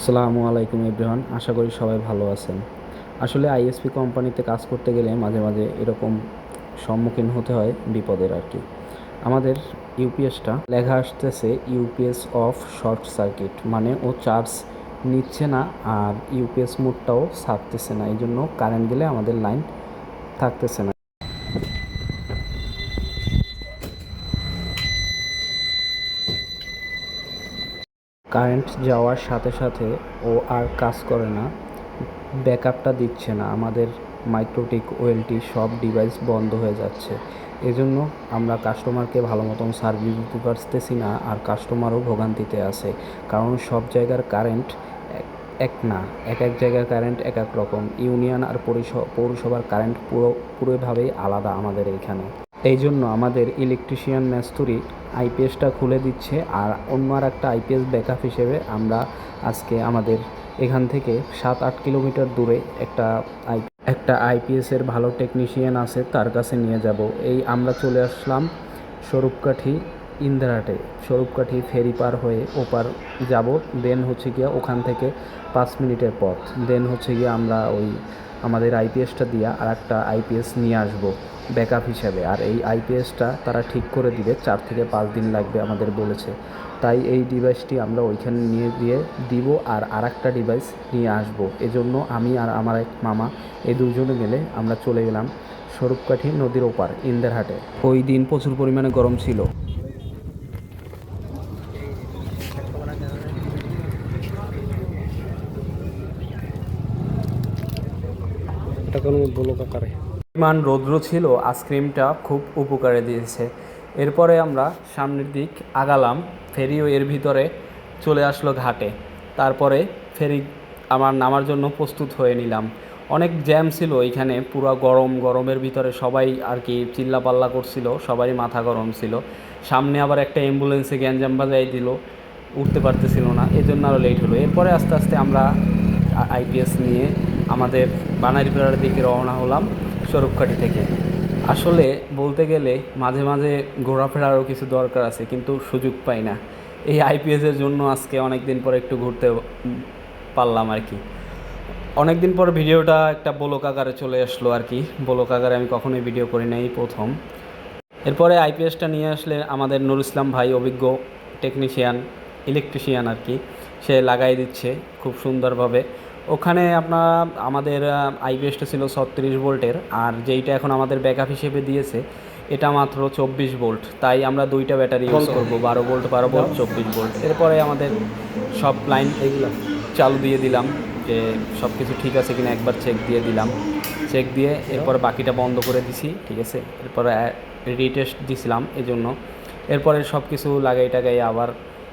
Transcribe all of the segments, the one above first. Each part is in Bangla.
আসসালামু আলাইকুম এভরিওয়ান, আশা করি সবাই ভালো আছেন। আসলে আইএসপি কোম্পানিতে কাজ করতে গেলে মাঝে মাঝে এরকম সম্মুখীন হতে হয় বিপদের আর কি। আমাদের ইউপিএসটা লেখা আসতেছে ইউপিএস অফ শর্ট সার্কিট, মানে ও চার্জ নিচ্ছে না আর ইউপিএস মোডটাও ছাড়তেছে না, এই জন্য কারেন্ট গেলে আমাদের লাইন থাকতেছে না। কারেন্ট যাওয়ার সাথে সাথে ও আর কাজ করে না, ব্যাকআপটা দিচ্ছে না, আমাদের মাইক্রোটিক ওএলটি সব ডিভাইস বন্ধ হয়ে যাচ্ছে। এজন্য আমরা কাস্টমারকে ভালো মতন সার্ভিস দিতে পারতেছি না, আর কাস্টমারও ভোগান্তিতে আছে। কারণ সব জায়গার কারেন্ট এক না, এক এক জায়গার কারেন্ট এক এক রকম। ইউনিয়ন আর পৌরসভার কারেন্ট পুরোভাবেই আলাদা আমাদের এইখানে। এই জন্য আমাদের ইলেকট্রিশিয়ান মেস্তুরি আইপিএসটা খুলে দিচ্ছে, আর অন্য আর একটা আইপিএস ব্যাকআপ হিসেবে আমরা আজকে আমাদের এখান থেকে 7-8 কিলোমিটার দূরে একটা আইপিএসের ভালো টেকনিশিয়ান আছে, তার কাছে নিয়ে যাব। এই আমরা চলে আসলাম স্বরূপকাঠি ইন্দিরাহাটে। স্বরূপকাঠি ফেরি পার হয়ে ওপার যাব, দেন হচ্ছে গিয়া ওখান থেকে 5 মিনিটের পথ, দেন হচ্ছে গিয়ে আমরা আমাদের আইপিএসটা দিয়ে আর একটা আইপিএস নিয়ে আসবো ব্যাকআপ হিসাবে। আর এই আইপিএসটা তারা ঠিক করে দিবে, 4 থেকে 5 দিন লাগবে আমাদের বলেছে। তাই এই ডিভাইসটি আমরা ওইখানে নিয়ে দিয়ে দিব আর একটা ডিভাইস নিয়ে আসবো। এজন্য আমি আর আমার এক মামা এই দুজনে মিলে আমরা চলে গেলাম স্বরূপকাঠি নদীর ওপার ইন্দিরহাটে। ওই দিন প্রচুর পরিমাণে গরম ছিল। এটা কোনো ব্লক আকারে পরিমাণ রৌদ্র ছিল, আইসক্রিমটা খুব উপকারে দিয়েছে। এরপরে আমরা সামনের দিক আগালাম, ফেরিও এর ভিতরে চলে আসলো ঘাটে। তারপরে ফেরি আমার নামার জন্য প্রস্তুত হয়ে নিলাম। অনেক জ্যাম ছিল এইখানে, পুরো গরমের ভিতরে সবাই আর কি চিল্লাপাল্লা করছিল, সবারই মাথা গরম ছিল। সামনে আবার একটা অ্যাম্বুলেন্সে গ্যাঞ্জাম বাজাই দিল, উঠতে পারতেছিল না, এজন্য আরও লেট হলো। এরপরে আস্তে আস্তে আমরা আইপিএস নিয়ে আমাদের বানারীপাড়ার দিকে রওনা হলাম স্বরূপকাঠি থেকে। আসলে বলতে গেলে মাঝে মাঝে ঘোরাফেরারও কিছু দরকার আছে, কিন্তু সুযোগ পাই না। এই আইপিএসের জন্য আজকে অনেক দিন পর একটু ঘুরতে পারলাম আর কি। অনেক দিন পর ভিডিওটা একটা ব্লগ আকারে চলে আসলো আর কি। ব্লগ আকারে আমি কখনোই ভিডিও করি নাই, প্রথম। এরপরে আইপিএসটা নিয়ে আসলে আমাদের নুর ইসলাম ভাই, অভিজ্ঞ টেকনিশিয়ান, ইলেকট্রিশিয়ান আর কি, সে লাগাই দিচ্ছে খুব সুন্দরভাবে। ওখানে আমাদের আইপিএসটা ছিল 36 ভোল্টের, আর যেইটা এখন আমাদের ব্যাকআপ হিসেবে দিয়েছে এটা মাত্র 24 ভোল্ট। তাই আমরা দুইটা ব্যাটারি ইউজ করবো, 12 ভোল্ট 24 ভোল্ট। এরপরে আমাদের সব লাইন এগুলো চালু দিয়ে দিলাম, যে সব কিছু ঠিক আছে কিনা একবার চেক দিয়ে দিলাম। চেক দিয়ে এরপরে বাকিটা বন্ধ করে দিছি, ঠিক আছে। এরপরে রিটেস্ট দিছিলাম এজন্য। এরপরে সব কিছু লাগাই টাগাই আবার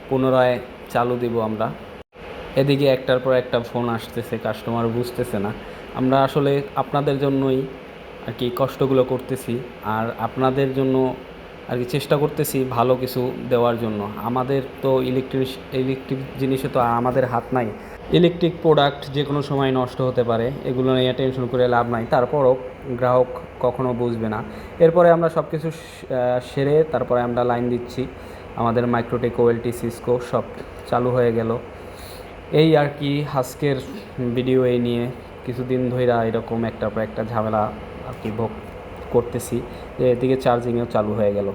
পুনরায় চালু দিব আমরা। এদিকে একটার পর একটা ফোন আসতেছে, কাস্টমার বুঝতেছে না। আমরা আসলে আপনাদের জন্যই আর কি কষ্টগুলো করতেছি, আর আপনাদের জন্য আর কি চেষ্টা করতেছি ভালো কিছু দেওয়ার জন্য। আমাদের তো ইলেকট্রিক জিনিসে তো আর আমাদের হাত নাই। ইলেকট্রিক প্রোডাক্ট যে কোনো সময় নষ্ট হতে পারে, এগুলো নিয়ে টেনশন করে লাভ নাই। তারপরও গ্রাহক কখনো বুঝবে না। এরপরে আমরা সব কিছু সেরে তারপরে আমরা লাইন দিচ্ছি। আমাদের মাইক্রোটেক ওএলটি সিসকো সব চালু হয়ে গেল। এই আর কি আজকের ভিডিও। এই নিয়ে কিছুদিন ধইরা এরকম একটা ঝামেলা আর কি ভোগ করতেছি, যে এদিকে চার্জিংও চালু হয়ে গেল।